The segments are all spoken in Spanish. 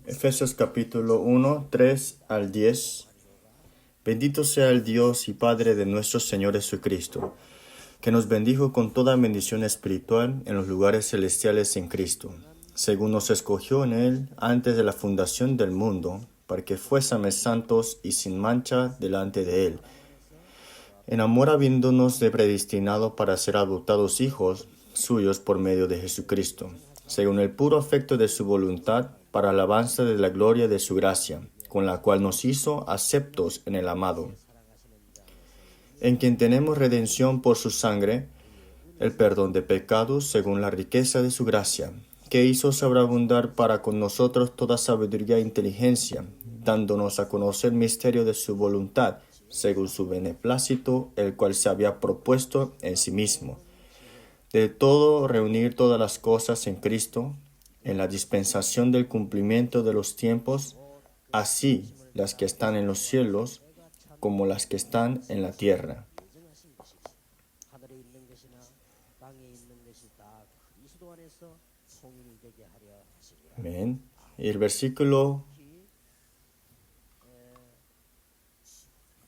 Efesios capítulo 1, 3 al 10. Bendito sea el Dios y Padre de nuestro Señor Jesucristo, que nos bendijo con toda bendición espiritual en los lugares celestiales en Cristo, según nos escogió en Él antes de la fundación del mundo, para que fuésemos santos y sin mancha delante de Él. En amor habiéndonos predestinado para ser adoptados hijos suyos por medio de Jesucristo, según el puro afecto de su voluntad, para alabanza de la gloria de su gracia, con la cual nos hizo aceptos en el amado, en quien tenemos redención por su sangre, el perdón de pecados según la riqueza de su gracia, que hizo sobreabundar para con nosotros toda sabiduría e inteligencia, dándonos a conocer el misterio de su voluntad, según su beneplácito, el cual se había propuesto en sí mismo, de todo reunir todas las cosas en Cristo, en la dispensación del cumplimiento de los tiempos, así las que están en los cielos como las que están en la tierra. Amén. Y el versículo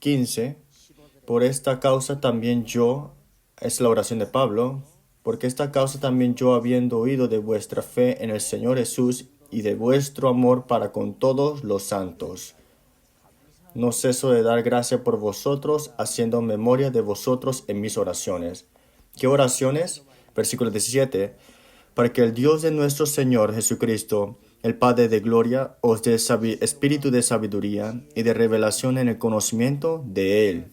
15, por esta causa también yo, es la oración de Pablo, porque esta causa también yo, habiendo oído de vuestra fe en el Señor Jesús y de vuestro amor para con todos los santos, no ceso de dar gracia por vosotros, haciendo memoria de vosotros en mis oraciones. ¿Qué oraciones? Versículo 17, para que el Dios de nuestro Señor Jesucristo, el Padre de gloria, os dé espíritu de sabiduría y de revelación en el conocimiento de Él,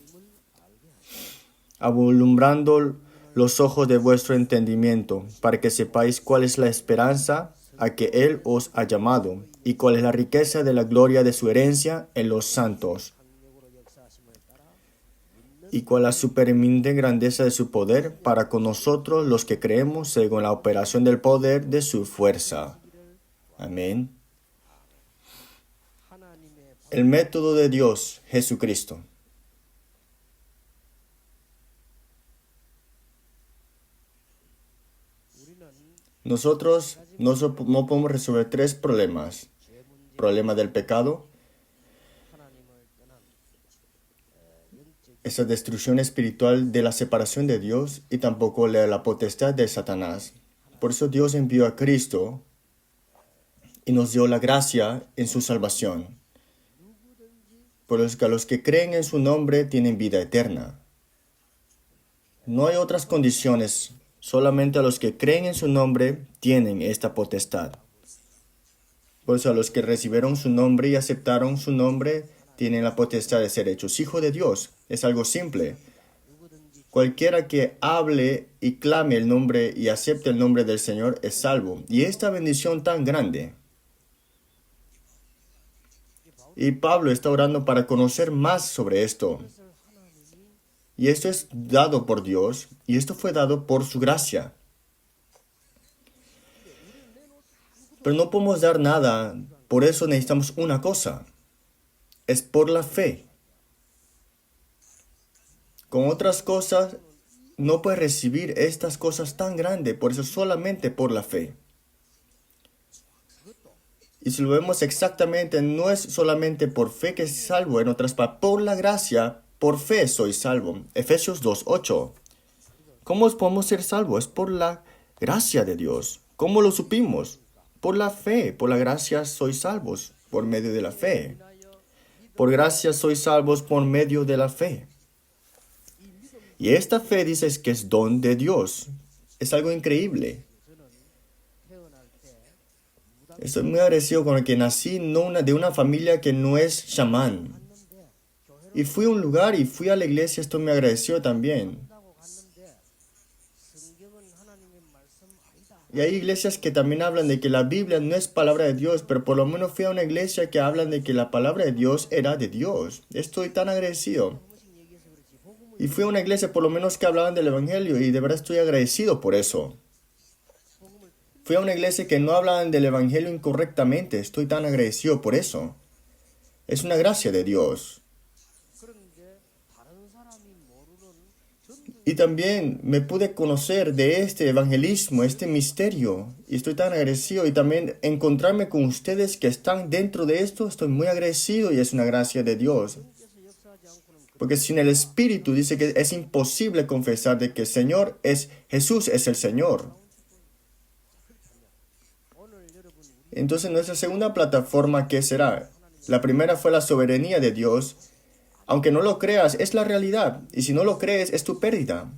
alumbrando los ojos de vuestro entendimiento, para que sepáis cuál es la esperanza a que Él os ha llamado, y cuál es la riqueza de la gloria de su herencia en los santos, y cuál la supereminente grandeza de su poder para con nosotros los que creemos según la operación del poder de su fuerza. Amén. El método de Dios, Jesucristo. Nosotros no podemos resolver tres problemas. Problema del pecado, esa destrucción espiritual de la separación de Dios, y tampoco la potestad de Satanás. Por eso Dios envió a Cristo y nos dio la gracia en su salvación. Por eso que a los que creen en su nombre tienen vida eterna. No hay otras condiciones, solamente a los que creen en su nombre tienen esta potestad. Por eso a los que recibieron su nombre y aceptaron su nombre tienen la potestad de ser hechos hijos de Dios. Es algo simple. Cualquiera que hable y clame el nombre y acepte el nombre del Señor es salvo. Y esta bendición tan grande. Y Pablo está orando para conocer más sobre esto. Y esto es dado por Dios, y esto fue dado por su gracia. Pero no podemos dar nada, por eso necesitamos una cosa. Es por la fe. Con otras cosas, no puedes recibir estas cosas tan grandes, por eso solamente por la fe. Y si lo vemos exactamente, no es solamente por fe que es salvo, en otras palabras, por la gracia, por fe soy salvo. Efesios 2:8. ¿Cómo podemos ser salvos? Es por la gracia de Dios. ¿Cómo lo supimos? Por la fe, por la gracia sois salvos, por medio de la fe. Por gracia sois salvos por medio de la fe. Y esta fe dices que es don de Dios. Es algo increíble. Estoy muy agradecido con el que nací de una familia que no es chamán. Y fui a un lugar y fui a la iglesia, estoy muy agradecido también. Y hay iglesias que también hablan de que la Biblia no es palabra de Dios, pero por lo menos fui a una iglesia que hablan de que la palabra de Dios era de Dios. Estoy tan agradecido. Y fui a una iglesia por lo menos que hablaban del Evangelio y de verdad estoy agradecido por eso. Fui a una iglesia que no hablaban del Evangelio incorrectamente. Estoy tan agradecido por eso. Es una gracia de Dios. Y también me pude conocer de este evangelismo, este misterio. Y estoy tan agradecido. Y también encontrarme con ustedes que están dentro de esto, estoy muy agradecido y es una gracia de Dios. Porque sin el Espíritu dice que es imposible confesar de que Jesús es el Señor. Entonces nuestra segunda plataforma, ¿qué será? La primera fue la soberanía de Dios. Aunque no lo creas, es la realidad. Y si no lo crees, es tu pérdida.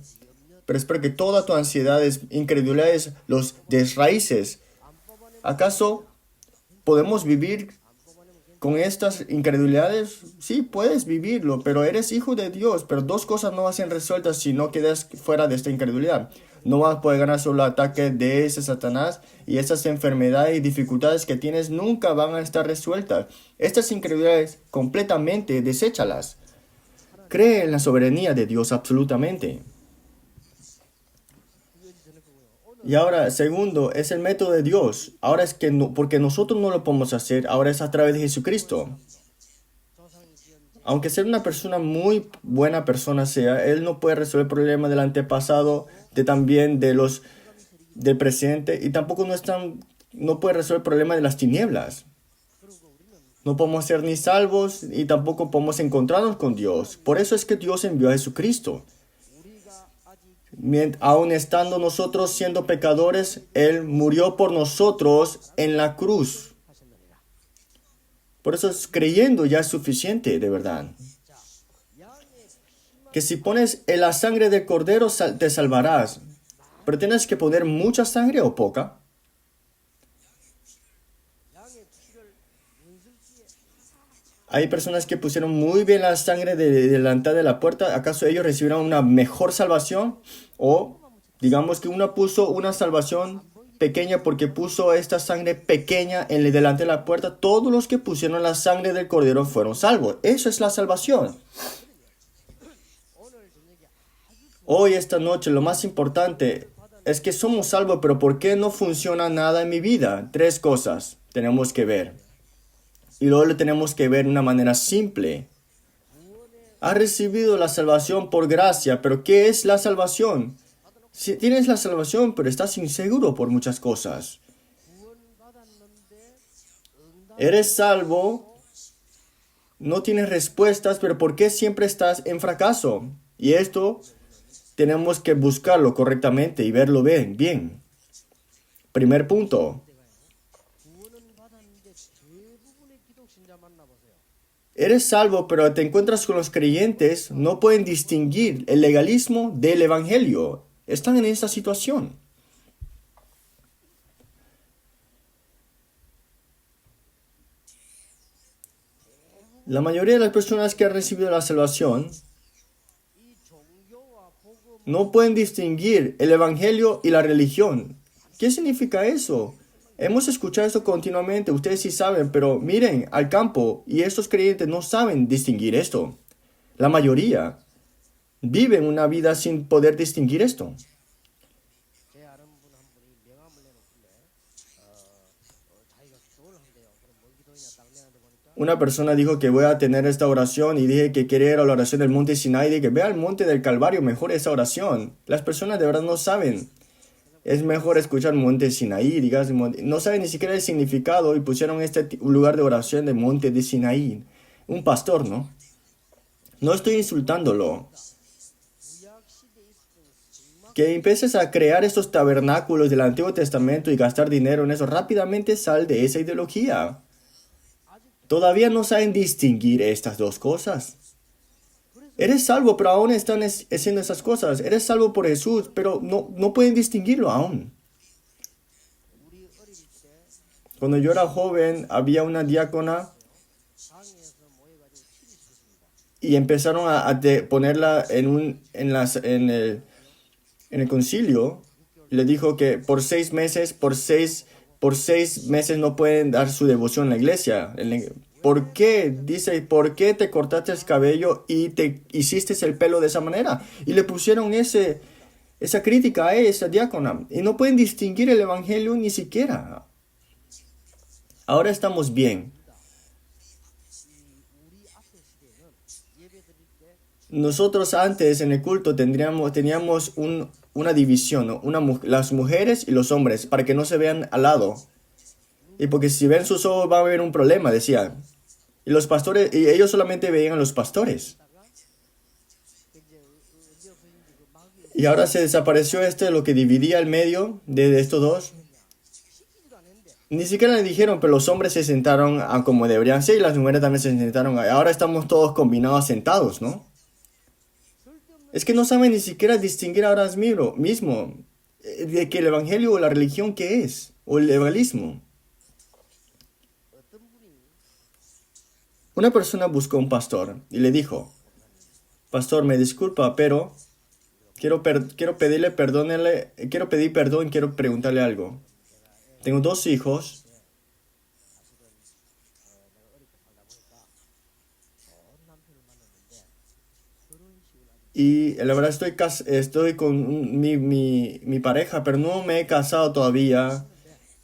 Pero espero que toda tu ansiedad, incredulidades, los desraíces. ¿Acaso podemos vivir con estas incredulidades? Sí, puedes vivirlo, pero eres hijo de Dios. Pero dos cosas no van a ser resueltas si no quedas fuera de esta incredulidad. No vas a poder ganar solo el ataque de ese Satanás, y esas enfermedades y dificultades que tienes nunca van a estar resueltas. Estas incredulidades completamente deséchalas. Cree en la soberanía de Dios absolutamente. Y ahora, segundo, es el método de Dios. Ahora es que no, porque nosotros no lo podemos hacer, ahora es a través de Jesucristo. Aunque ser una persona muy buena persona sea, Él no puede resolver el problema del antepasado, del presente, y tampoco no puede resolver el problema de las tinieblas. No podemos ser ni salvos y tampoco podemos encontrarnos con Dios. Por eso es que Dios envió a Jesucristo. Aun estando nosotros siendo pecadores, Él murió por nosotros en la cruz. Por eso creyendo ya es suficiente, de verdad. Que si pones en la sangre del cordero te salvarás. Pero tienes que poner mucha sangre o poca. Hay personas que pusieron muy bien la sangre delante de la puerta. ¿Acaso ellos recibieron una mejor salvación? O digamos que uno puso una salvación pequeña porque puso esta sangre pequeña delante de la puerta. Todos los que pusieron la sangre del cordero fueron salvos. Eso es la salvación. Hoy, esta noche, lo más importante es que somos salvos, pero ¿por qué no funciona nada en mi vida? Tres cosas tenemos que ver. Y luego lo tenemos que ver de una manera simple. Has recibido la salvación por gracia, pero ¿qué es la salvación? Si tienes la salvación, pero estás inseguro por muchas cosas. Eres salvo, no tienes respuestas, pero ¿por qué siempre estás en fracaso? Y esto tenemos que buscarlo correctamente y verlo bien. Primer punto. Eres salvo, pero te encuentras con los creyentes, no pueden distinguir el legalismo del evangelio. Están en esta situación. La mayoría de las personas que han recibido la salvación no pueden distinguir el evangelio y la religión. ¿Qué significa eso? Hemos escuchado esto continuamente, ustedes sí saben, pero miren al campo y estos creyentes no saben distinguir esto. La mayoría viven una vida sin poder distinguir esto. Una persona dijo que voy a tener esta oración y dije que quería ir a la oración del monte Sinai y dije que ve al monte del Calvario, mejor esa oración. Las personas de verdad no saben. Es mejor escuchar monte Sinaí, no saben ni siquiera el significado y pusieron este lugar de oración de monte de Sinaí. Un pastor, ¿no? No estoy insultándolo. Que empieces a crear estos tabernáculos del Antiguo Testamento y gastar dinero en eso, rápidamente sal de esa ideología. Todavía no saben distinguir estas dos cosas. Eres salvo, pero aún están haciendo esas cosas. Eres salvo por Jesús, pero no pueden distinguirlo aún. Cuando yo era joven, había una diácona y empezaron a ponerla en el concilio. Le dijo que por 6 meses no pueden dar su devoción en la iglesia. ¿Por qué? Dice, ¿por qué te cortaste el cabello y te hiciste el pelo de esa manera? Y le pusieron esa crítica a esa diácona. Y no pueden distinguir el evangelio ni siquiera. Ahora estamos bien. Nosotros antes en el culto teníamos una división, ¿no? Las mujeres y los hombres, para que no se vean al lado. Y porque si ven sus ojos va a haber un problema, decían. Y los pastores, y ellos solamente veían a los pastores. Y ahora se desapareció lo que dividía el medio de estos dos. Ni siquiera le dijeron, pero los hombres se sentaron a como deberían ser y las mujeres también se sentaron. Ahora estamos todos combinados sentados, ¿no? Es que no saben ni siquiera distinguir ahora mismo de que el evangelio o la religión qué es, o el legalismo. Una persona buscó un pastor y le dijo, pastor, me disculpa, pero quiero pedir perdón, quiero preguntarle algo. Tengo 2 hijos y la verdad estoy con mi pareja, pero no me he casado todavía.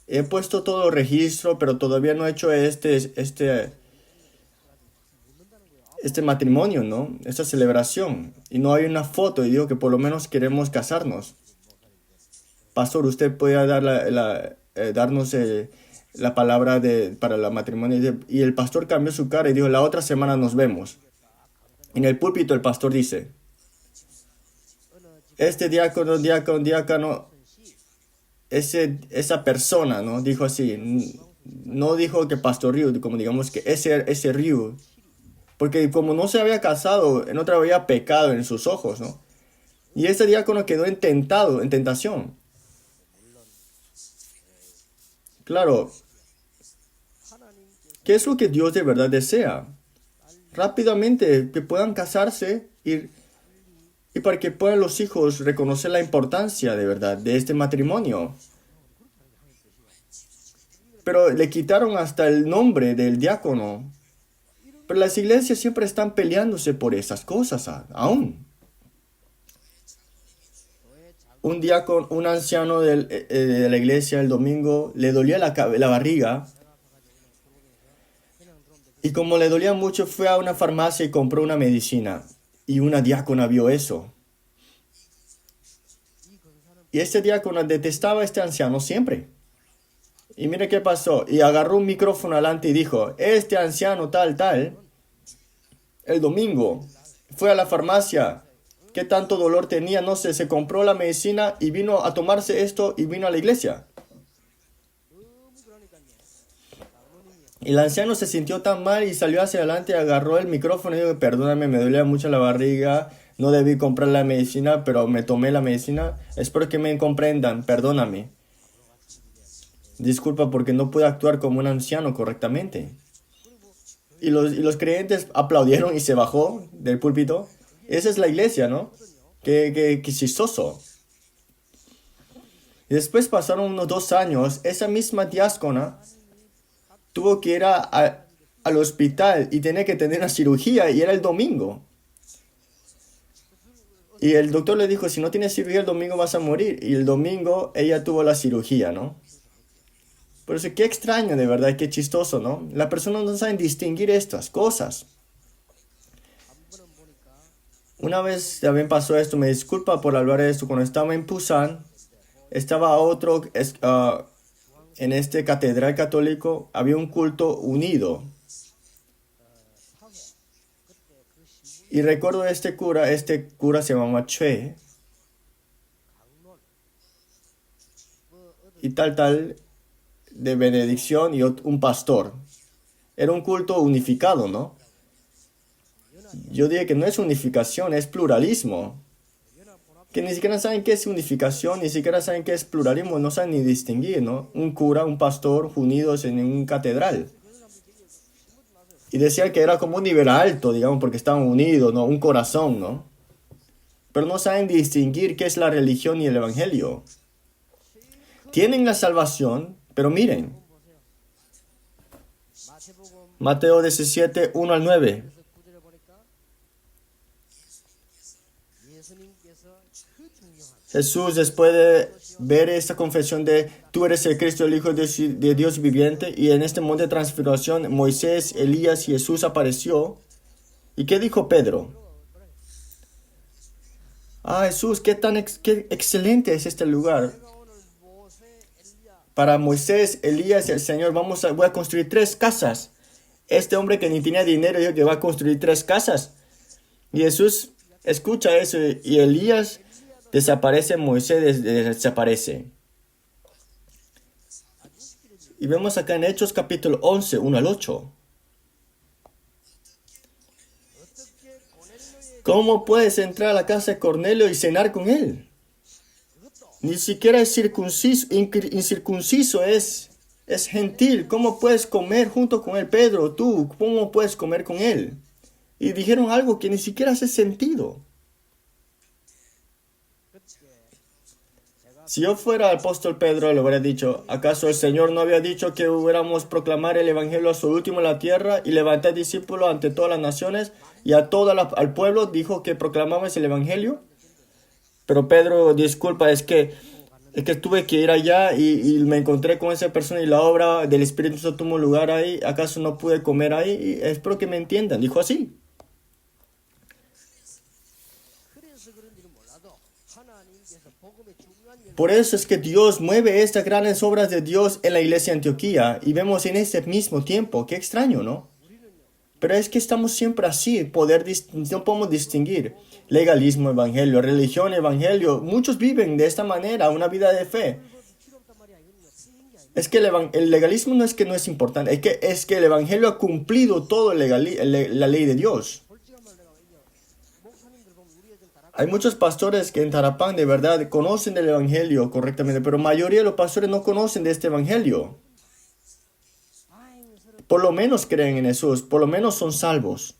He puesto todo el registro, pero todavía no he hecho este matrimonio, ¿no? Esta celebración. Y no hay una foto y digo que por lo menos queremos casarnos. Pastor, ¿usted puede darnos la palabra para el matrimonio? Y el pastor cambió su cara y dijo, la otra semana nos vemos. En el púlpito el pastor dice, este diácono, esa persona, ¿no? Dijo así, no dijo que Pastor Ryu, como digamos que ese Ryu, porque como no se había casado, en otra había pecado en sus ojos, ¿no? Y este diácono quedó en tentación. Claro, ¿qué es lo que Dios de verdad desea? Rápidamente, que puedan casarse y para que puedan los hijos reconocer la importancia de verdad de este matrimonio. Pero le quitaron hasta el nombre del diácono. Pero las iglesias siempre están peleándose por esas cosas aún. Un diácono, un anciano de la iglesia el domingo le dolía la barriga. Y como le dolía mucho, fue a una farmacia y compró una medicina. Y una diácona vio eso. Y este diácono detestaba a este anciano siempre. Y mire qué pasó. Y agarró un micrófono adelante y dijo, este anciano tal, el domingo fue a la farmacia. ¿Qué tanto dolor tenía? No sé, se compró la medicina y vino a tomarse esto y vino a la iglesia. Y el anciano se sintió tan mal y salió hacia adelante, agarró el micrófono y dijo, perdóname, me dolía mucho la barriga, no debí comprar la medicina, pero me tomé la medicina, espero que me comprendan, perdóname. Disculpa porque no pude actuar como un anciano correctamente. Y los creyentes aplaudieron y se bajó del púlpito. Esa es la iglesia, ¿no? Qué chistoso. Y después pasaron unos 2 años, esa misma diácona tuvo que ir al hospital y tenía que tener una cirugía y era el domingo. Y el doctor le dijo, si no tienes cirugía el domingo vas a morir. Y el domingo ella tuvo la cirugía, ¿no? Por eso qué extraño, de verdad, qué chistoso, ¿no? Las personas no saben distinguir estas cosas. Una vez también pasó esto, me disculpa por hablar de esto, cuando estaba en Busan, estaba en este catedral católico, había un culto unido. Y recuerdo este cura se llamaba Chue. Y tal, de benedicción y un pastor. Era un culto unificado, ¿no? Yo dije que no es unificación, es pluralismo. Que ni siquiera saben qué es unificación, ni siquiera saben qué es pluralismo, no saben ni distinguir, ¿no? Un cura, un pastor unidos en un catedral. Y decía que era como un nivel alto, digamos, porque estaban unidos, ¿no? Un corazón, ¿no? Pero no saben distinguir qué es la religión y el evangelio. Tienen la salvación, pero miren. Mateo 17, 1 al 9. Jesús, después de ver esta confesión de tú eres el Cristo, el Hijo de Dios viviente, y en este monte de transfiguración Moisés, Elías y Jesús apareció. ¿Y qué dijo Pedro? Ah, Jesús, qué excelente es este lugar. Para Moisés, Elías y el Señor, voy a construir 3 casas. Este hombre que ni tenía dinero dijo que va a construir 3 casas. Y Jesús escucha eso y Elías desaparece, Moisés desaparece. Y vemos acá en Hechos capítulo 11, 1 al 8. ¿Cómo puedes entrar a la casa de Cornelio y cenar con él? Ni siquiera es incircunciso, es gentil. ¿Cómo puedes comer junto con él, Pedro? Tú, ¿cómo puedes comer con él? Y dijeron algo que ni siquiera hace sentido. Si yo fuera el apóstol Pedro, le hubiera dicho, ¿acaso el Señor no había dicho que hubiéramos proclamar el evangelio a su último en la tierra y levantar discípulos ante todas las naciones? Y al pueblo dijo que proclamamos el evangelio. Pero Pedro, disculpa, es que tuve que ir allá y me encontré con esa persona y la obra del Espíritu Santo tomó lugar ahí. ¿Acaso no pude comer ahí? Y espero que me entiendan. Dijo así. Por eso es que Dios mueve estas grandes obras de Dios en la iglesia de Antioquía y vemos en este mismo tiempo. Qué extraño, ¿no? Pero es que estamos siempre así, no podemos distinguir legalismo, evangelio, religión, evangelio. Muchos viven de esta manera, una vida de fe. Es que el legalismo no es importante, es que el evangelio ha cumplido todo la ley de Dios. Hay muchos pastores que en Tarapán de verdad conocen el evangelio correctamente, pero la mayoría de los pastores no conocen de este evangelio. Por lo menos creen en Jesús, por lo menos son salvos.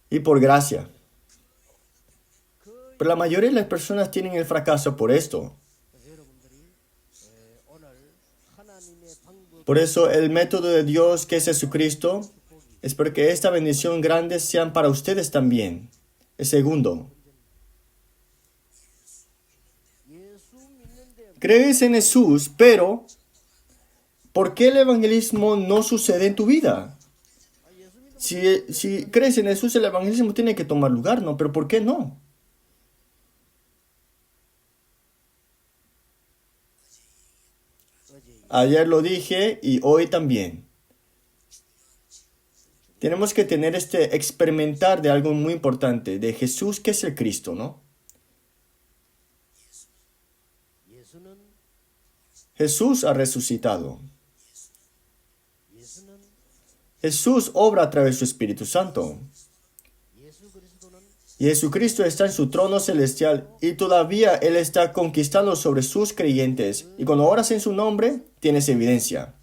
Y por gracia. Pero la mayoría de las personas tienen el fracaso por esto. Por eso el método de Dios, que es Jesucristo, es porque esta bendición grande sean para ustedes también. El segundo, crees en Jesús, pero ¿por qué el evangelismo no sucede en tu vida? Si crees en Jesús, el evangelismo tiene que tomar lugar, ¿no? Pero ¿por qué no? Ayer lo dije y hoy también. Tenemos que experimentar de algo muy importante, de Jesús, que es el Cristo, ¿no? Jesús ha resucitado. Jesús obra a través de su Espíritu Santo. Y Jesucristo está en su trono celestial y todavía Él está conquistando sobre sus creyentes. Y cuando oras en su nombre, tienes evidencia.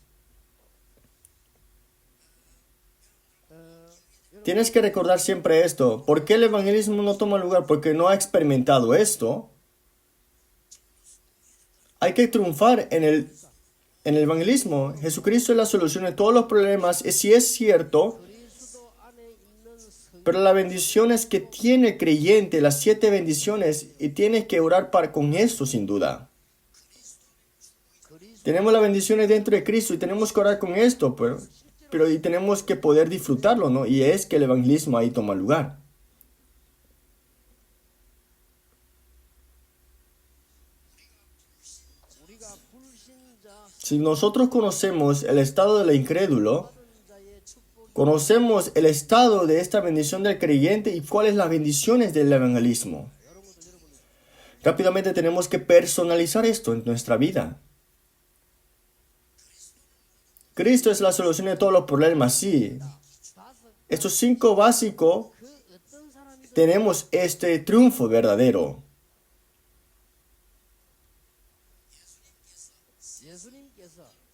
Tienes que recordar siempre esto. ¿Por qué el evangelismo no toma lugar? Porque no ha experimentado esto. Hay que triunfar en el evangelismo. Jesucristo es la solución de todos los problemas. Y si es cierto, pero las bendiciones que tiene el creyente, las 7 bendiciones, y tienes que orar con esto sin duda. Tenemos las bendiciones dentro de Cristo y tenemos que orar con esto, pero y tenemos que poder disfrutarlo, ¿no? Y es que el evangelismo ahí toma lugar. Si nosotros conocemos el estado del incrédulo, conocemos el estado de esta bendición del creyente y cuáles las bendiciones del evangelismo. Rápidamente tenemos que personalizar esto en nuestra vida. Cristo es la solución de todos los problemas, sí. Estos 5 básicos, tenemos este triunfo verdadero.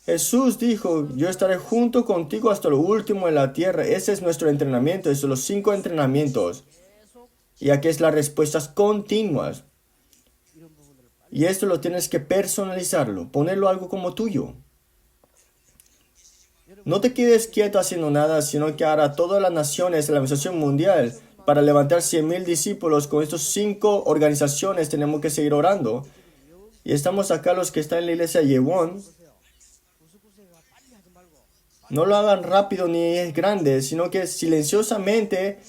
Jesús dijo, yo estaré junto contigo hasta lo último de la tierra. Ese es nuestro entrenamiento, esos son los 5 entrenamientos. Y aquí es las respuestas continuas. Y esto lo tienes que personalizarlo, ponerlo algo como tuyo. No te quedes quieto haciendo nada, sino que hará todas las naciones de la organización mundial para levantar 100,000 discípulos. Con estas 5 organizaciones tenemos que seguir orando. Y estamos acá los que están en la iglesia de Yewon. No lo hagan rápido ni es grande, sino que silenciosamente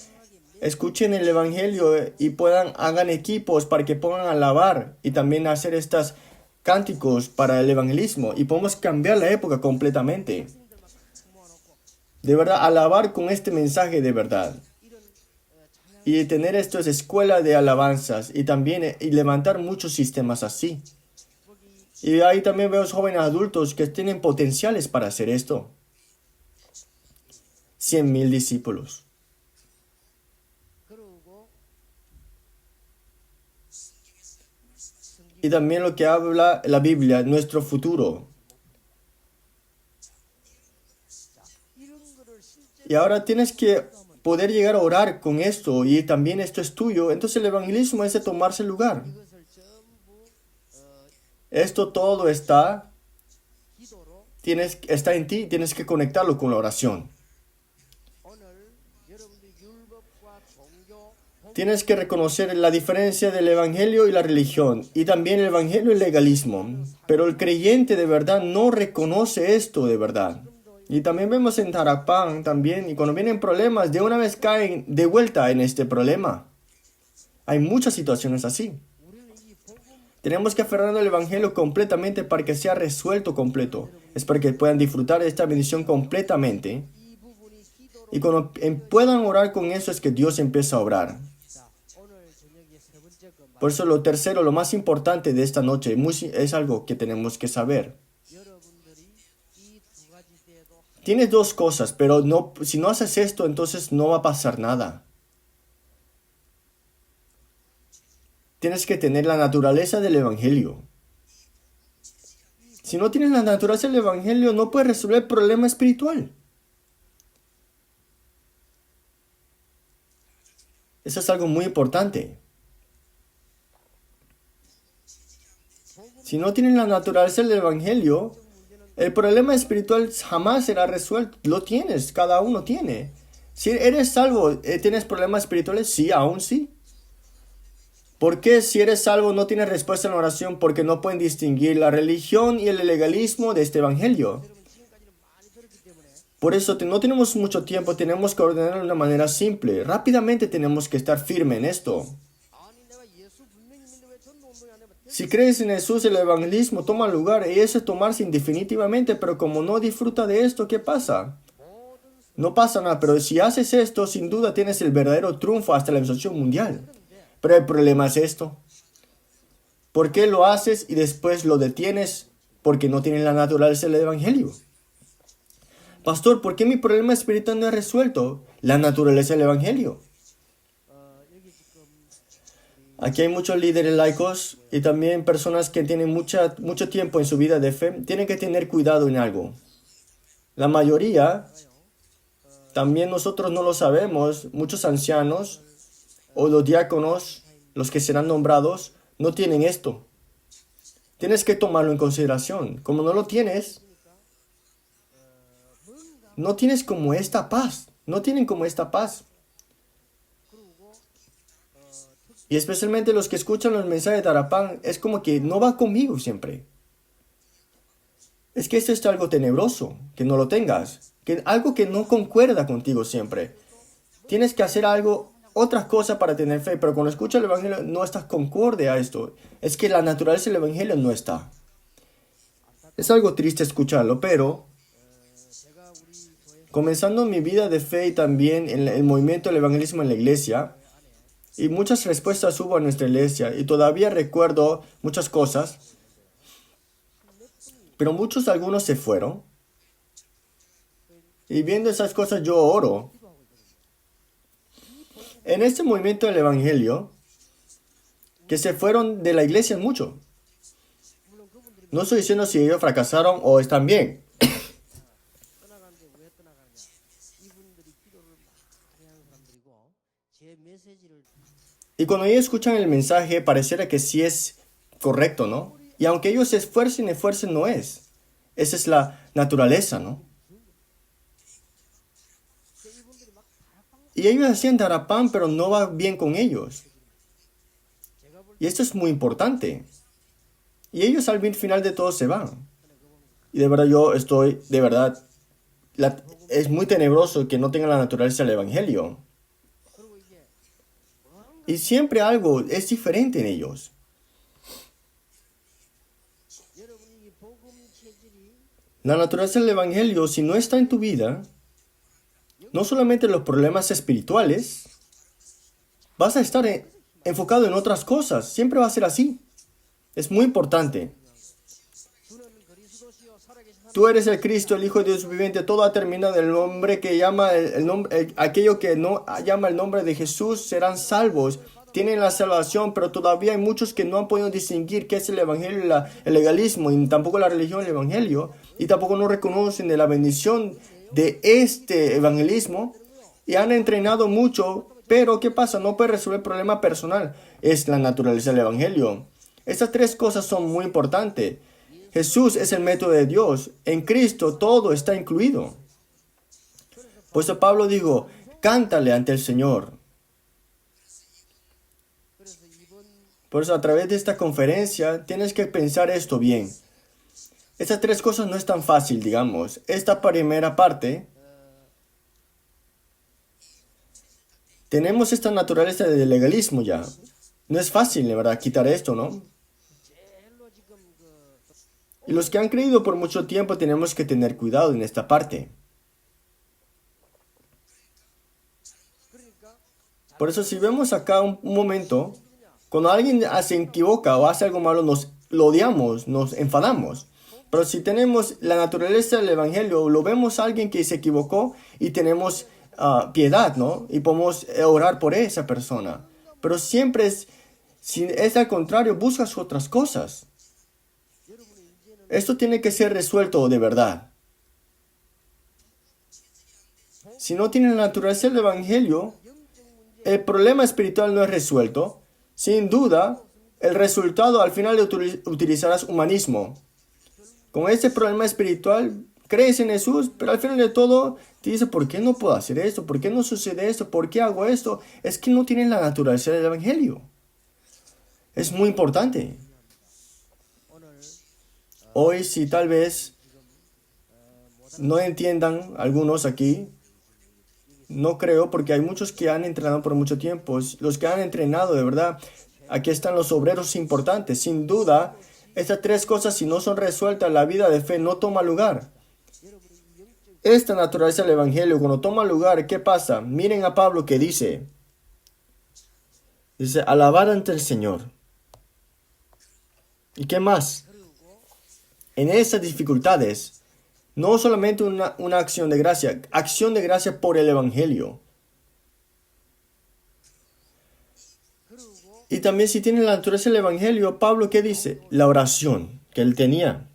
escuchen el Evangelio y hagan equipos para que pongan a alabar y también hacer estos cánticos para el evangelismo y podemos cambiar la época completamente. De verdad, alabar con este mensaje de verdad. Y tener estas escuelas de alabanzas y también y levantar muchos sistemas así. Y ahí también veo jóvenes adultos que tienen potenciales para hacer esto. 100,000 discípulos. Y también lo que habla la Biblia, nuestro futuro. Y ahora tienes que poder llegar a orar con esto y también esto es tuyo. Entonces el evangelismo es de tomarse lugar. Esto todo está en ti, tienes que conectarlo con la oración. Tienes que reconocer la diferencia del evangelio y la religión, y también el evangelio y el legalismo. Pero el creyente de verdad no reconoce esto de verdad. Y también vemos en Tarapán también, y cuando vienen problemas, de una vez caen de vuelta en este problema. Hay muchas situaciones así. Tenemos que aferrarnos al evangelio completamente para que sea resuelto completo. Es para que puedan disfrutar de esta bendición completamente. Y cuando puedan orar con eso es que Dios empieza a obrar. Por eso lo tercero, lo más importante de esta noche, es algo que tenemos que saber. Tienes dos cosas, pero si no haces esto, entonces no va a pasar nada. Tienes que tener la naturaleza del evangelio. Si no tienes la naturaleza del evangelio, no puedes resolver el problema espiritual. Eso es algo muy importante. Si no tienes la naturaleza del evangelio, el problema espiritual jamás será resuelto. Lo tienes, cada uno tiene. Si eres salvo, ¿tienes problemas espirituales? Sí, aún sí. ¿Por qué si eres salvo no tienes respuesta en la oración? Porque no pueden distinguir la religión y el legalismo de este evangelio. Por eso no tenemos mucho tiempo, tenemos que ordenar de una manera simple. Rápidamente tenemos que estar firme en esto. Si crees en Jesús, el evangelismo toma lugar y eso es tomarse indefinitivamente, pero como no disfruta de esto, ¿qué pasa? No pasa nada, pero si haces esto, sin duda tienes el verdadero triunfo hasta la exaltación mundial. Pero el problema es esto. ¿Por qué lo haces y después lo detienes? Porque no tienes la naturaleza del evangelio. Pastor, ¿por qué mi problema espiritual no es resuelto? La naturaleza del evangelio. Aquí hay muchos líderes laicos y también personas que tienen mucho tiempo en su vida de fe. Tienen que tener cuidado en algo. La mayoría, también nosotros no lo sabemos, muchos ancianos o los diáconos, los que serán nombrados, no tienen esto. Tienes que tomarlo en consideración. Como no lo tienes, no tienes como esta paz. No tienen como esta paz. Y especialmente los que escuchan los mensajes de Tarapán, es como que no va conmigo siempre. Es que esto es algo tenebroso, que no lo tengas. Algo que no concuerda contigo siempre. Tienes que hacer otras cosas para tener fe, pero cuando escuchas el evangelio no estás concorde a esto. Es que la naturaleza del evangelio no está. Es algo triste escucharlo, pero comenzando mi vida de fe y también en el movimiento del evangelismo en la iglesia, y muchas respuestas hubo en nuestra iglesia, y todavía recuerdo muchas cosas, pero algunos se fueron. Y viendo esas cosas yo oro. En este movimiento del evangelio, que se fueron de la iglesia mucho. No estoy diciendo si ellos fracasaron o están bien. Y cuando ellos escuchan el mensaje, pareciera que sí es correcto, ¿no? Y aunque ellos se esfuercen, no es. Esa es la naturaleza, ¿no? Y ellos hacían Tarapán, pero no va bien con ellos. Y esto es muy importante. Y ellos al final de todo se van. Y de verdad es muy tenebroso que no tengan la naturaleza del evangelio. Y siempre algo es diferente en ellos. La naturaleza del Evangelio, si no está en tu vida, no solamente los problemas espirituales, vas a estar enfocado en otras cosas. Siempre va a ser así. Es muy importante. Tú eres el Cristo, el Hijo de Dios viviente. Todo ha terminado. El nombre que llama aquello que no llama el nombre de Jesús serán salvos. Tienen la salvación, pero todavía hay muchos que no han podido distinguir qué es el Evangelio y el legalismo, y tampoco la religión y el Evangelio, y tampoco no reconocen de la bendición de este evangelismo, y han entrenado mucho, pero ¿qué pasa? No puede resolver el problema personal. Es la naturaleza del Evangelio. Estas tres cosas son muy importantes. Jesús es el método de Dios. En Cristo todo está incluido. Por eso Pablo dijo, cántale ante el Señor. Por eso a través de esta conferencia tienes que pensar esto bien. Estas tres cosas no es tan fácil, digamos. Esta primera parte, tenemos esta naturaleza del legalismo ya. No es fácil, de verdad, quitar esto, ¿no? Y los que han creído por mucho tiempo tenemos que tener cuidado en esta parte. Por eso si vemos acá un momento, cuando alguien se equivoca o hace algo malo, lo odiamos, nos enfadamos. Pero si tenemos la naturaleza del Evangelio, lo vemos a alguien que se equivocó y tenemos piedad, ¿no? Y podemos orar por esa persona. Pero siempre si es al contrario, buscas otras cosas. Esto tiene que ser resuelto de verdad. Si no tiene la naturaleza del Evangelio, el problema espiritual no es resuelto. Sin duda, el resultado al final utilizarás humanismo. Con este problema espiritual, crees en Jesús, pero al final de todo, te dice, ¿por qué no puedo hacer esto? ¿Por qué no sucede esto? ¿Por qué hago esto? Es que no tienen la naturaleza del Evangelio. Es muy importante. Hoy, si tal vez no entiendan algunos aquí, no creo, porque hay muchos que han entrenado por mucho tiempo. Los que han entrenado, de verdad, aquí están los obreros importantes. Sin duda, estas tres cosas, si no son resueltas, la vida de fe no toma lugar. Esta naturaleza del Evangelio, cuando toma lugar, ¿qué pasa? Miren a Pablo que dice, alabad ante el Señor. ¿Y qué más? En esas dificultades, no solamente una acción de gracia por el Evangelio. Y también si tiene la naturaleza del Evangelio, Pablo, ¿qué dice? La oración que él tenía.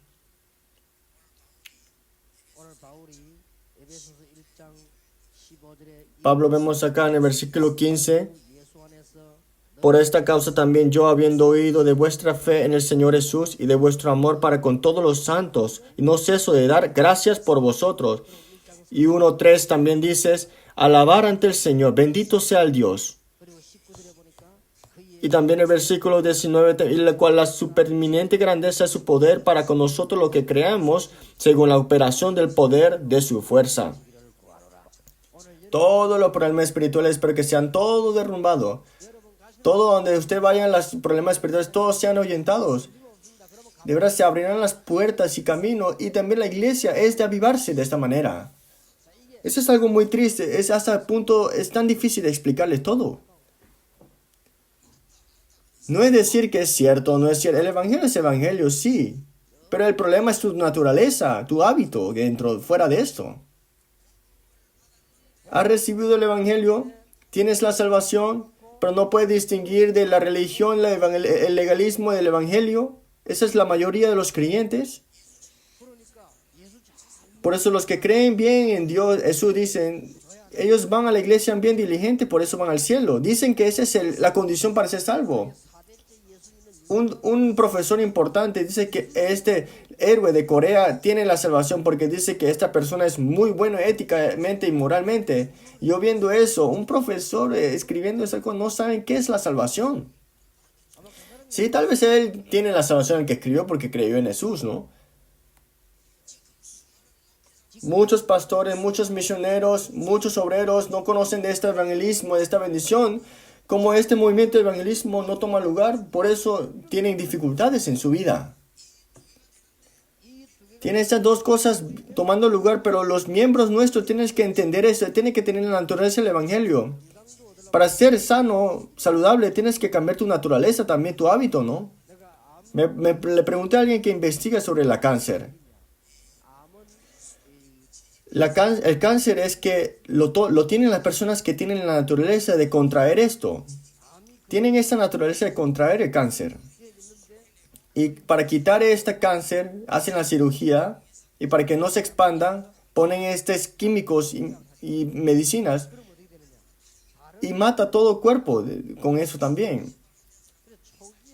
Pablo vemos acá en el versículo 15. Por esta causa también yo, habiendo oído de vuestra fe en el Señor Jesús y de vuestro amor para con todos los santos, y no ceso de dar gracias por vosotros. Y 1:3 también dices, alabar ante el Señor, bendito sea el Dios. Y también el versículo 19, en el cual la supereminente grandeza de su poder para con nosotros lo que creamos, según la operación del poder de su fuerza. Todos los problemas espirituales, espero que sean todo derrumbado. Todo donde usted vaya, los problemas espirituales, todos sean ahuyentados. De verdad se abrirán las puertas y caminos, y también la iglesia es de avivarse de esta manera. Eso es algo muy triste, es hasta el punto, es tan difícil de explicarles todo. No es decir que es cierto o no es cierto. El Evangelio es Evangelio, sí. Pero el problema es tu naturaleza, tu hábito fuera de esto. Has recibido el Evangelio, tienes la salvación, pero no puedes distinguir de la religión, el legalismo del Evangelio. Esa es la mayoría de los creyentes. Por eso los que creen bien en Dios, Jesús dicen, ellos van a la iglesia bien diligente, por eso van al cielo. Dicen que esa es la condición para ser salvo. Un profesor importante dice que este héroe de Corea tiene la salvación porque dice que esta persona es muy buena éticamente y moralmente. Yo viendo eso, un profesor escribiendo eso, no saben qué es la salvación. Sí, tal vez él tiene la salvación el que escribió porque creyó en Jesús, ¿no? Muchos pastores, muchos misioneros, muchos obreros no conocen de este evangelismo, de esta bendición, como este movimiento de evangelismo no toma lugar, por eso tienen dificultades en su vida. Tiene estas dos cosas tomando lugar, pero los miembros nuestros tienen que entender eso, tienen que tener la naturaleza del evangelio. Para ser sano, saludable, tienes que cambiar tu naturaleza, también tu hábito, ¿no? Le pregunté a alguien que investiga sobre la cáncer. El cáncer es que lo tienen las personas que tienen la naturaleza de contraer esto. Tienen esta naturaleza de contraer el cáncer. Y para quitar este cáncer, hacen la cirugía. Y para que no se expanda, ponen estos químicos y medicinas. Y mata todo el cuerpo con eso también.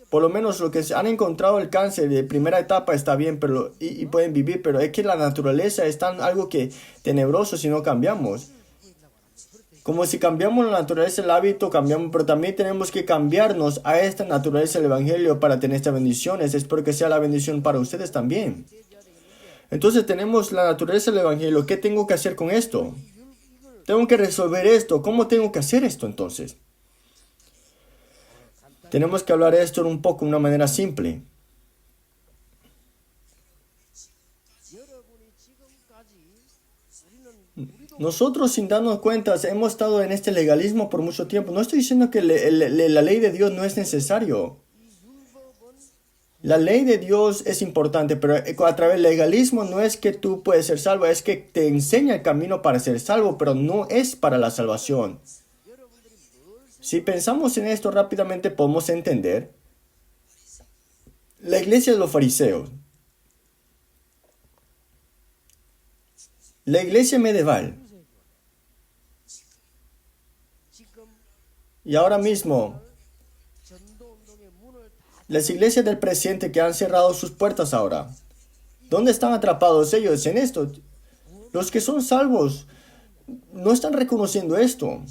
Por lo menos lo que han encontrado el cáncer de primera etapa está bien, pero y pueden vivir, pero es que la naturaleza es algo que tenebroso si no cambiamos. Como si cambiamos la naturaleza, el hábito, cambiamos, pero también tenemos que cambiarnos a esta naturaleza del evangelio para tener estas bendiciones. Espero que sea la bendición para ustedes también. Entonces tenemos la naturaleza del evangelio. ¿Qué tengo que hacer con esto? Tengo que resolver esto. ¿Cómo tengo que hacer esto entonces? Tenemos que hablar de esto un poco de una manera simple. Nosotros, sin darnos cuenta, hemos estado en este legalismo por mucho tiempo. No estoy diciendo que la ley de Dios no es necesario. La ley de Dios es importante, pero a través del legalismo no es que tú puedes ser salvo, es que te enseña el camino para ser salvo, pero no es para la salvación. Si pensamos en esto rápidamente podemos entender la iglesia de los fariseos, la iglesia medieval, y ahora mismo las iglesias del presente que han cerrado sus puertas ahora. ¿Dónde están atrapados ellos en esto? Los que son salvos no están reconociendo esto.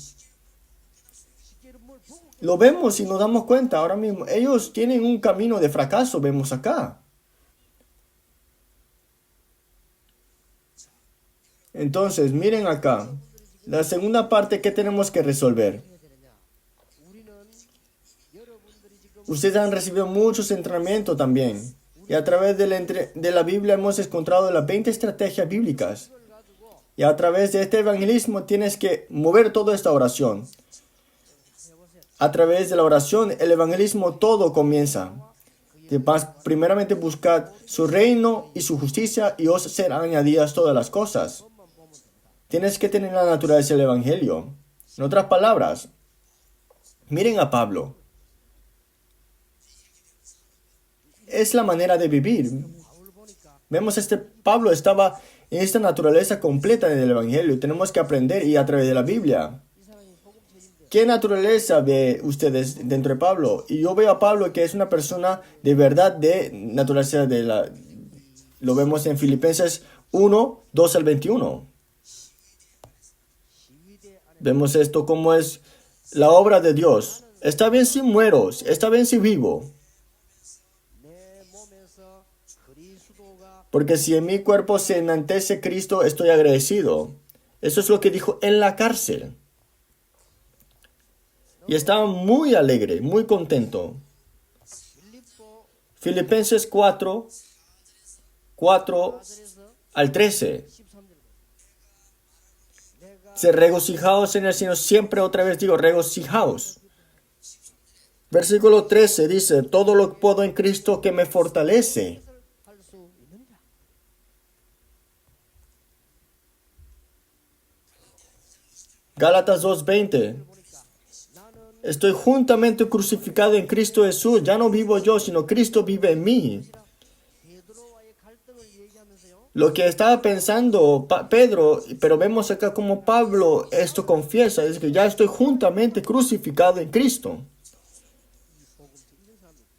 Lo vemos y nos damos cuenta ahora mismo. Ellos tienen un camino de fracaso, vemos acá. Entonces, miren acá. La segunda parte que tenemos que resolver. Ustedes han recibido muchos entrenamientos también. Y a través de la Biblia hemos encontrado las 20 estrategias bíblicas. Y a través de este evangelismo tienes que mover toda esta oración. A través de la oración, el evangelismo todo comienza. Primeramente buscad su reino y su justicia y os serán añadidas todas las cosas. Tienes que tener la naturaleza del evangelio. En otras palabras, miren a Pablo. Es la manera de vivir. Vemos Pablo estaba en esta naturaleza completa del evangelio y tenemos que aprender y a través de la Biblia. ¿Qué naturaleza ve ustedes dentro de Pablo? Y yo veo a Pablo que es una persona de verdad de naturaleza lo vemos en Filipenses 1, 2 al 21. Vemos esto como es la obra de Dios. Está bien si muero, está bien si vivo. Porque si en mi cuerpo se enaltece Cristo, estoy agradecido. Eso es lo que dijo en la cárcel. Y estaba muy alegre, muy contento. Filipenses 4 al 13. Regocijaos en el Señor. Siempre otra vez digo, regocijaos. Versículo 13 dice, todo lo puedo en Cristo que me fortalece. Gálatas 2:20. Estoy juntamente crucificado en Cristo Jesús. Ya no vivo yo, sino Cristo vive en mí. Lo que estaba pensando Pedro, pero vemos acá como Pablo esto confiesa, es que ya estoy juntamente crucificado en Cristo.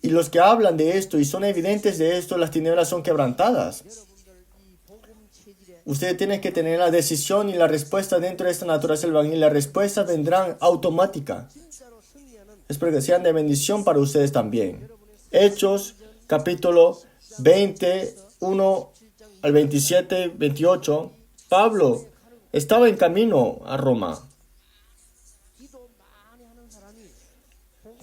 Y los que hablan de esto y son evidentes de esto, las tinieblas son quebrantadas. Ustedes tienen que tener la decisión y la respuesta dentro de esta naturaleza del evangelio. Las respuestas vendrán automática. Espero que sean de bendición para ustedes también. Hechos, capítulo 21 al 27, 28. Pablo estaba en camino a Roma.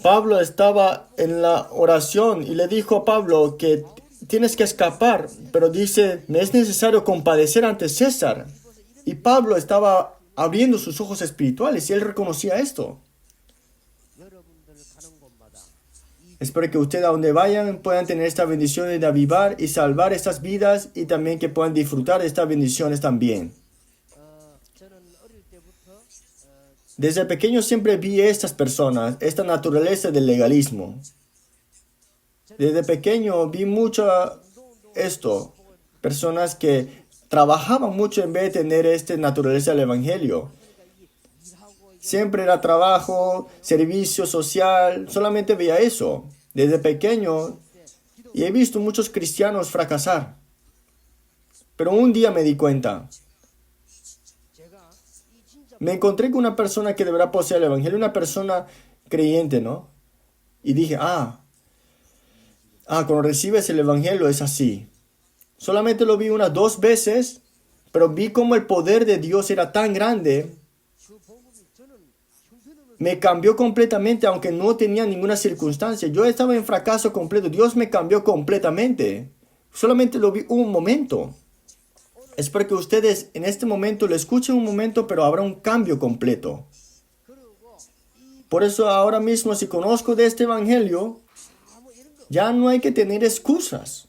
Pablo estaba en la oración y le dijo a Pablo que tienes que escapar, pero dice, me es necesario compadecer ante César. Y Pablo estaba abriendo sus ojos espirituales y él reconocía esto. Espero que ustedes a donde vayan puedan tener estas bendiciones de avivar y salvar estas vidas y también que puedan disfrutar de estas bendiciones también. Desde pequeño siempre vi estas personas, esta naturaleza del legalismo. Desde pequeño vi mucho esto, personas que trabajaban mucho en vez de tener esta naturaleza del evangelio. Siempre era trabajo, servicio social, solamente veía eso desde pequeño y he visto muchos cristianos fracasar. Pero un día me di cuenta. Me encontré con una persona que deberá poseer el evangelio, una persona creyente, ¿no? Y dije, cuando recibes el evangelio es así. Solamente lo vi unas 2 veces, pero vi cómo el poder de Dios era tan grande. Me cambió completamente, aunque no tenía ninguna circunstancia. Yo estaba en fracaso completo. Dios me cambió completamente. Solamente lo vi un momento. Espero que ustedes en este momento lo escuchen un momento, pero habrá un cambio completo. Por eso ahora mismo, si conozco de este evangelio, ya no hay que tener excusas.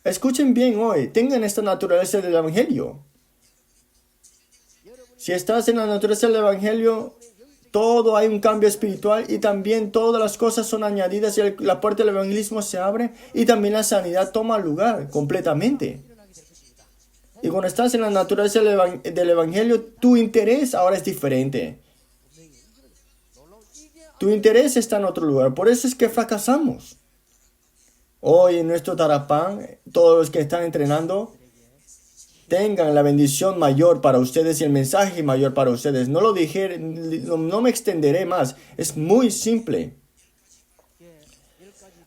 Escuchen bien hoy, tengan esta naturaleza del evangelio. Si estás en la naturaleza del evangelio, todo hay un cambio espiritual y también todas las cosas son añadidas y la puerta del evangelismo se abre y también la sanidad toma lugar completamente. Y cuando estás en la naturaleza del evangelio, tu interés ahora es diferente. Tu interés está en otro lugar. Por eso es que fracasamos. Hoy en nuestro Tarapán, todos los que están entrenando, tengan la bendición mayor para ustedes y el mensaje mayor para ustedes. No lo dije, no me extenderé más. Es muy simple.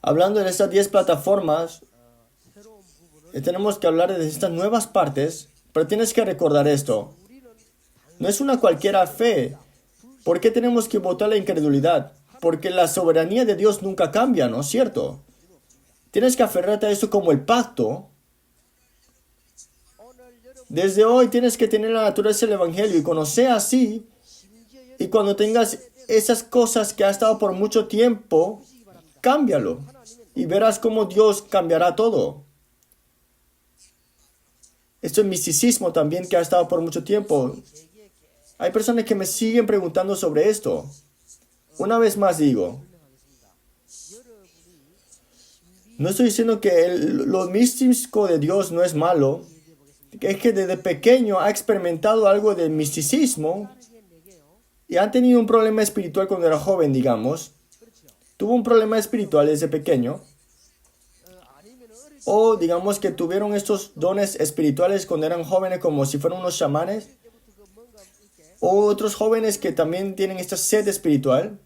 Hablando de estas 10 plataformas, tenemos que hablar de estas nuevas partes, pero tienes que recordar esto. No es una cualquiera fe. ¿Por qué tenemos que votar la incredulidad? Porque la soberanía de Dios nunca cambia, ¿no es cierto? Tienes que aferrarte a eso como el pacto. Desde hoy tienes que tener la naturaleza del evangelio y cuando sea así, y cuando tengas esas cosas que ha estado por mucho tiempo, cámbialo y verás cómo Dios cambiará todo. Esto es misticismo también que ha estado por mucho tiempo. Hay personas que me siguen preguntando sobre esto. Una vez más digo, no estoy diciendo que lo místico de Dios no es malo. Es que desde pequeño ha experimentado algo de misticismo y ha tenido un problema espiritual cuando era joven, digamos. Tuvo un problema espiritual desde pequeño. O digamos que tuvieron estos dones espirituales cuando eran jóvenes como si fueran unos chamanes. O otros jóvenes que también tienen esta sed espiritual.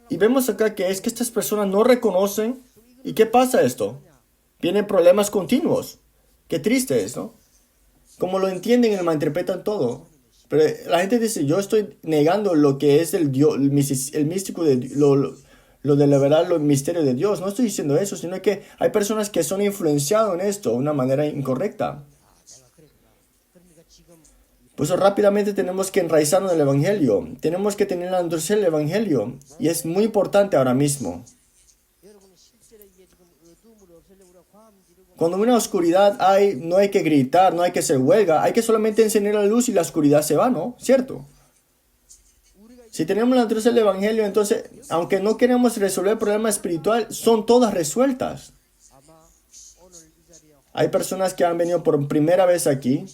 Y vemos acá que es que estas personas no reconocen. ¿Y qué pasa esto? Vienen problemas continuos. Qué triste es, ¿no? Como lo entienden y lo malinterpretan todo. Pero la gente dice, yo estoy negando lo que es el místico de lo de la verdad, el misterio de Dios. No estoy diciendo eso, sino que hay personas que son influenciadas en esto de una manera incorrecta. Por eso rápidamente tenemos que enraizarnos en el Evangelio. Tenemos que tener la naturaleza del Evangelio. Y es muy importante ahora mismo. Cuando una oscuridad hay, no hay que gritar, no hay que hacer huelga. Hay que solamente encender la luz y la oscuridad se va, ¿no? ¿Cierto? Si tenemos la naturaleza del Evangelio, entonces, aunque no queremos resolver el problema espiritual, son todas resueltas. Hay personas que han venido por primera vez aquí.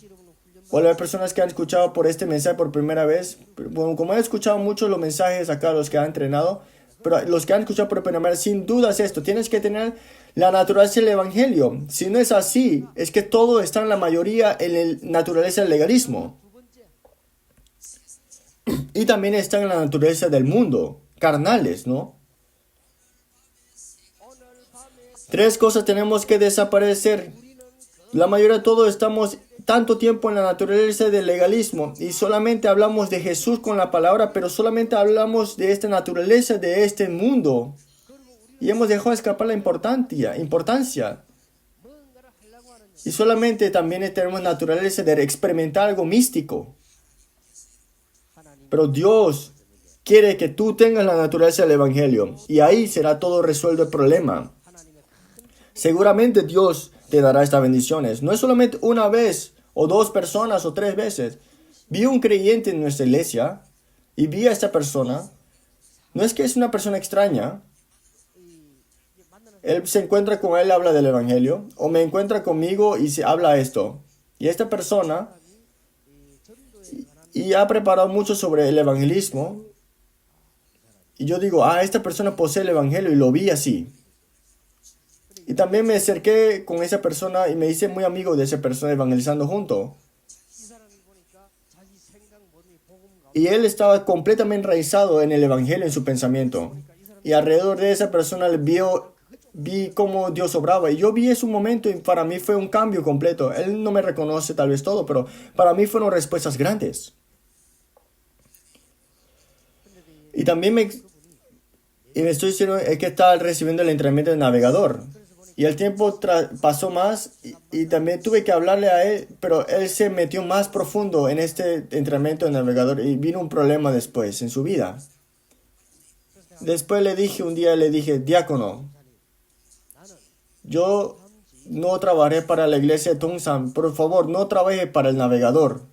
O hay personas que han escuchado por este mensaje por primera vez. Bueno, como he escuchado muchos los mensajes acá, los que han entrenado, pero los que han escuchado por primera vez, sin duda es esto. Tienes que tener la naturaleza del evangelio. Si no es así, es que todo está en la mayoría en la naturaleza del legalismo. Y también está en la naturaleza del mundo, carnales, ¿no? 3 cosas tenemos que desaparecer. La mayoría de todos estamos tanto tiempo en la naturaleza del legalismo y solamente hablamos de Jesús con la palabra, pero solamente hablamos de esta naturaleza, de este mundo. Y hemos dejado escapar la importancia. Y solamente también tenemos naturaleza de experimentar algo místico. Pero Dios quiere que tú tengas la naturaleza del Evangelio. Y ahí será todo resuelto el problema. Seguramente Dios te dará estas bendiciones. No es solamente una vez, o dos personas, o tres veces. Vi un creyente en nuestra iglesia y vi a esta persona. No es que es una persona extraña. Él se encuentra con él, habla del Evangelio. O me encuentra conmigo y se habla esto. Y esta persona y ha preparado mucho sobre el evangelismo. Y yo digo, esta persona posee el Evangelio y lo vi así. Y también me acerqué con esa persona y me hice muy amigo de esa persona evangelizando junto. Y él estaba completamente enraizado en el Evangelio, en su pensamiento. Y alrededor de esa persona vi cómo Dios obraba. Y yo vi ese momento y para mí fue un cambio completo. Él no me reconoce tal vez todo, pero para mí fueron respuestas grandes. Y también me estoy diciendo que estaba recibiendo el entrenamiento del navegador. Y el tiempo pasó más y también tuve que hablarle a él, pero él se metió más profundo en este entrenamiento del navegador y vino un problema después en su vida. Después un día le dije, diácono, yo no trabajaré para la iglesia de Tongsan, por favor, no trabaje para el navegador.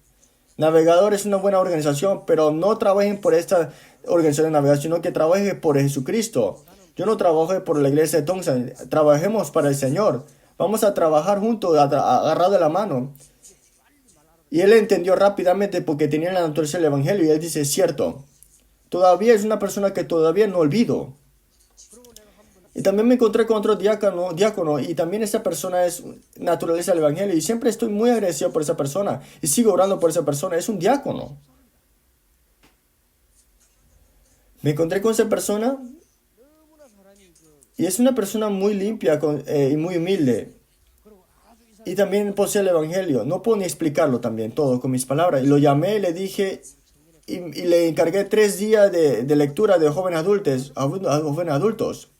Navegador es una buena organización, pero no trabajen por esta organización de navegación, sino que trabajen por Jesucristo. Yo no trabajo por la iglesia de Tongsan, trabajemos para el Señor. Vamos a trabajar juntos, agarrados de la mano. Y él entendió rápidamente porque tenía la naturaleza del Evangelio. Y él dice, es cierto, todavía es una persona que todavía no olvido. Y también me encontré con otro diácono y también esa persona es naturaleza del Evangelio. Y siempre estoy muy agradecido por esa persona. Y sigo orando por esa persona. Es un diácono. Me encontré con esa persona. Y es una persona muy limpia y muy humilde. Y también posee el Evangelio. No puedo ni explicarlo también todo con mis palabras. Y lo llamé y le dije, y le encargué 3 días de lectura de jóvenes adultos.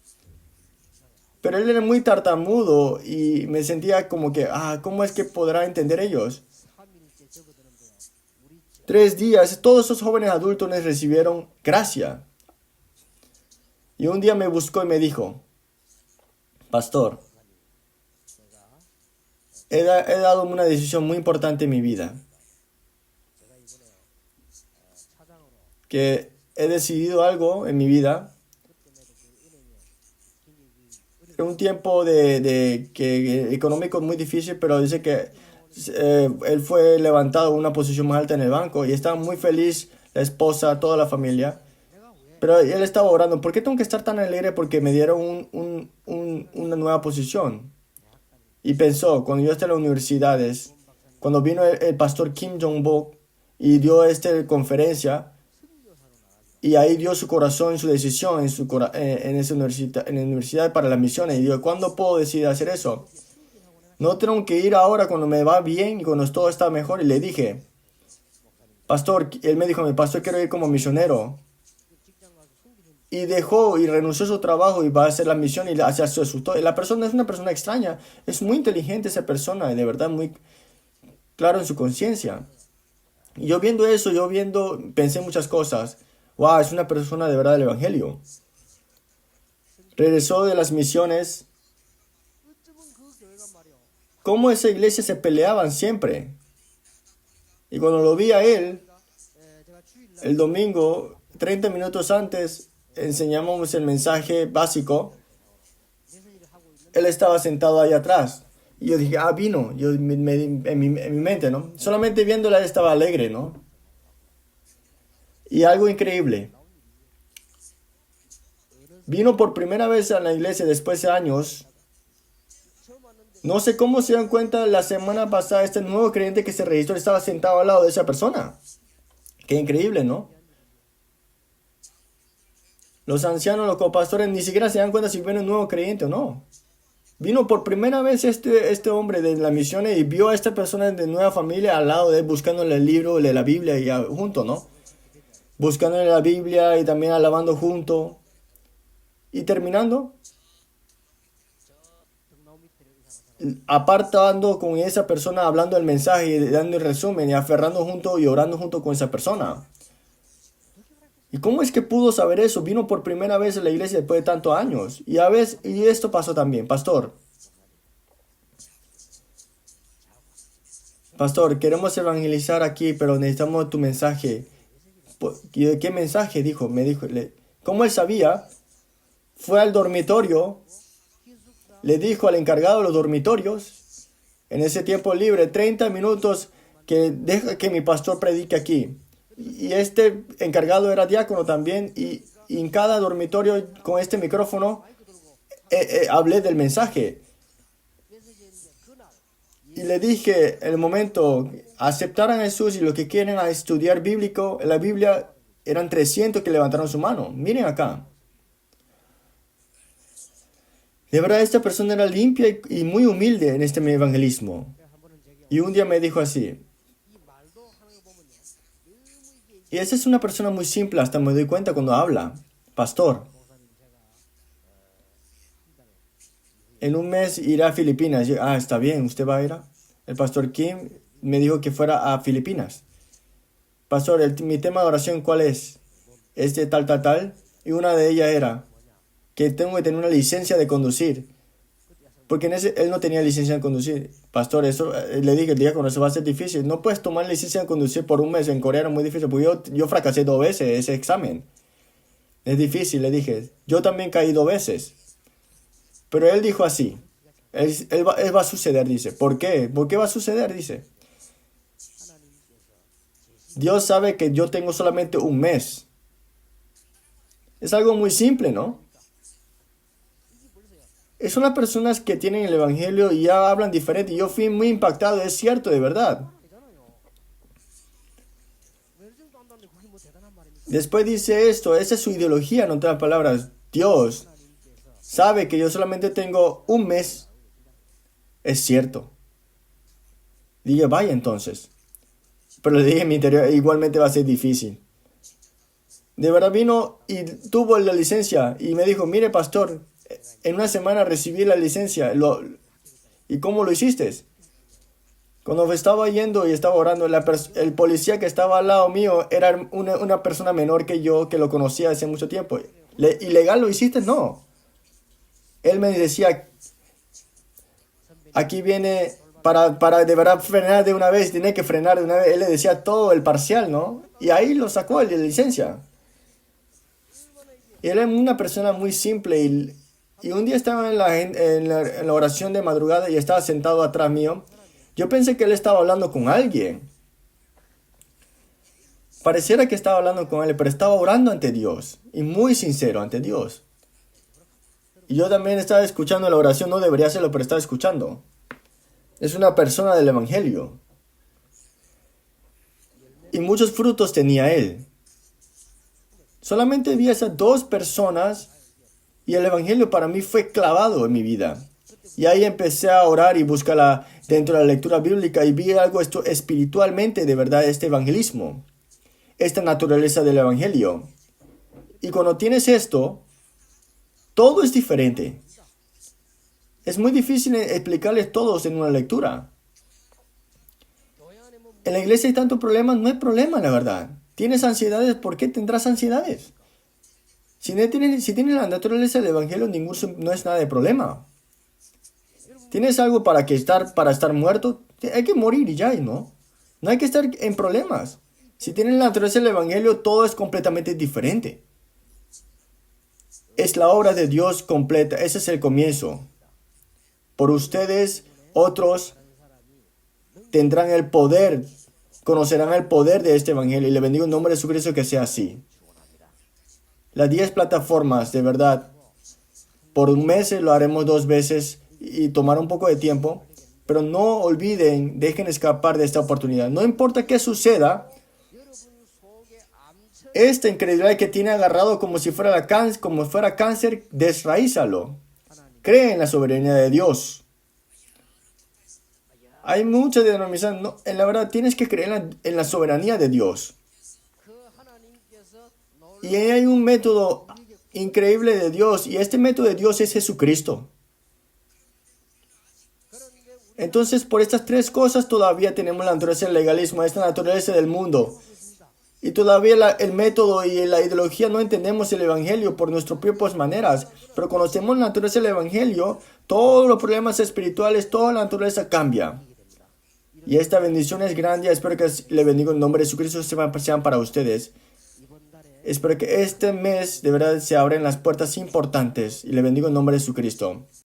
Pero él era muy tartamudo y me sentía como que, ¿cómo es que podrá entender ellos? 3 días, todos esos jóvenes adultos les recibieron gracia. Y un día me buscó y me dijo, pastor, he dado una decisión muy importante en mi vida. Que he decidido algo en mi vida. En un tiempo que económico muy difícil, pero dice que él fue levantado a una posición más alta en el banco y estaba muy feliz la esposa, toda la familia. Pero él estaba orando, ¿por qué tengo que estar tan alegre? Porque me dieron una nueva posición. Y pensó, cuando yo estaba en las universidades, cuando vino el pastor Kim Jong-bok y dio esta conferencia, y ahí dio su corazón, su decisión en esa universidad para las misiones. Y dijo, ¿cuándo puedo decidir hacer eso? No tengo que ir ahora cuando me va bien y cuando todo está mejor. Y le dije, pastor, él me dijo, mi pastor, quiero ir como misionero. Y dejó y renunció a su trabajo y va a hacer la misión y se asustó. La persona es una persona extraña. Es muy inteligente esa persona y de verdad muy claro en su conciencia. Y yo viendo eso, pensé muchas cosas. Wow, es una persona de verdad del Evangelio. Regresó de las misiones. Cómo esa iglesia se peleaban siempre. Y cuando lo vi a él, el domingo, 30 minutos antes, enseñamos el mensaje básico. Él estaba sentado ahí atrás. Y yo dije, vino. Yo en mi mente, ¿no? Solamente viéndola, él estaba alegre, ¿no? Y algo increíble. Vino por primera vez a la iglesia después de años. No sé cómo se dan cuenta, la semana pasada este nuevo creyente que se registró estaba sentado al lado de esa persona. Qué increíble, ¿no? Los ancianos, los copastores ni siquiera se dan cuenta si viene un nuevo creyente o no. Vino por primera vez este hombre de las misiones y vio a esta persona de nueva familia al lado de él, buscándole el libro de la Biblia y junto, ¿no? Buscándole la Biblia y también alabando junto. Y terminando, apartando con esa persona, hablando el mensaje y dando el resumen y aferrando junto y orando junto con esa persona. ¿Y cómo es que pudo saber eso? Vino por primera vez a la iglesia después de tantos años. Y y esto pasó también. Pastor, queremos evangelizar aquí, pero necesitamos tu mensaje. ¿Qué mensaje? ¿Cómo él sabía? Fue al dormitorio, le dijo al encargado de los dormitorios, en ese tiempo libre, 30 minutos, que deja que mi pastor predique aquí. Y este encargado era diácono también, y en cada dormitorio con este micrófono hablé del mensaje. Y le dije, en el momento, aceptaran a Jesús y los que quieren a estudiar bíblico, en la Biblia eran 300 que levantaron su mano. Miren acá. De verdad, esta persona era limpia y muy humilde en este evangelismo. Y un día me dijo así. Y esa es una persona muy simple, hasta me doy cuenta cuando habla. Pastor, en un mes irá a Filipinas. Está bien, ¿usted va a ir? El pastor Kim me dijo que fuera a Filipinas. Pastor, mi tema de oración, ¿cuál es? Es de tal. Y una de ellas era que tengo que tener una licencia de conducir. Porque él no tenía licencia de conducir. Pastor, eso le dije, el día con eso va a ser difícil. No puedes tomar licencia de conducir por un mes. En Corea era muy difícil, porque yo fracasé 2 veces ese examen. Es difícil, le dije. Yo también caí 2 veces. Pero él dijo así. Él va a suceder, dice. ¿Por qué? ¿Por qué va a suceder? Dice. Dios sabe que yo tengo solamente un mes. Es algo muy simple, ¿no? Son las personas que tienen el evangelio y ya hablan diferente. Yo fui muy impactado, es cierto, de verdad. Después dice esto, esa es su ideología, en otras palabras. Dios sabe que yo solamente tengo un mes. Es cierto. Dije, vaya entonces. Pero le dije en mi interior, igualmente va a ser difícil. De verdad vino y tuvo la licencia y me dijo, mire pastor, en una semana recibí la licencia. ¿Y cómo lo hiciste? Cuando me estaba yendo y estaba orando, el policía que estaba al lado mío era una persona menor que yo, que lo conocía hace mucho tiempo. ¿Ilegal lo hiciste? No. Él me decía, aquí viene para de verdad frenar de una vez, tiene que frenar de una vez. Él le decía todo el parcial, ¿no? Y ahí lo sacó de licencia. Y él era una persona muy simple y un día estaba en la oración de madrugada y estaba sentado atrás mío. Yo pensé que él estaba hablando con alguien. Pareciera que estaba hablando con él, pero estaba orando ante Dios. Y muy sincero ante Dios. Y yo también estaba escuchando la oración, no debería hacerlo, pero estaba escuchando. Es una persona del evangelio. Y muchos frutos tenía él. Solamente vi a esas 2 personas y el evangelio para mí fue clavado en mi vida. Y ahí empecé a orar y buscar dentro de la lectura bíblica y vi algo espiritualmente de verdad, este evangelismo, esta naturaleza del evangelio. Y cuando tienes esto, todo es diferente. Es muy difícil explicarles todos en una lectura. En la iglesia hay tantos problemas, no hay problema, la verdad. ¿Tienes ansiedades? ¿Por qué tendrás ansiedades? Si tienes la naturaleza del evangelio, no es nada de problema. ¿Tienes algo para estar muerto? Hay que morir y ya, ¿no? No hay que estar en problemas. Si tienes la naturaleza del evangelio, todo es completamente diferente. Es la obra de Dios completa. Ese es el comienzo. Por ustedes, otros tendrán el poder, conocerán el poder de este evangelio. Y le bendigo en nombre de Jesucristo que sea así. Las 10 plataformas, de verdad, por un mes lo haremos 2 veces y tomará un poco de tiempo. Pero no olviden, dejen escapar de esta oportunidad. No importa qué suceda, esta incredulidad que tiene agarrado como si fuera cáncer, desraízalo. cree en la soberanía de Dios. Hay muchas denominaciones. No, en la verdad, tienes que creer en la soberanía de Dios. Y hay un método increíble de Dios. Y este método de Dios es Jesucristo. Entonces, por estas tres cosas todavía tenemos la naturaleza del legalismo, esta naturaleza del mundo. Y todavía el método y la ideología no entendemos el Evangelio por nuestras propias maneras. Pero conocemos la naturaleza del Evangelio, todos los problemas espirituales, toda la naturaleza cambia. Y esta bendición es grande. Espero que le bendiga en nombre de Jesucristo sean para ustedes. Espero que este mes de verdad se abran las puertas importantes. Y le bendigo en nombre de Jesucristo.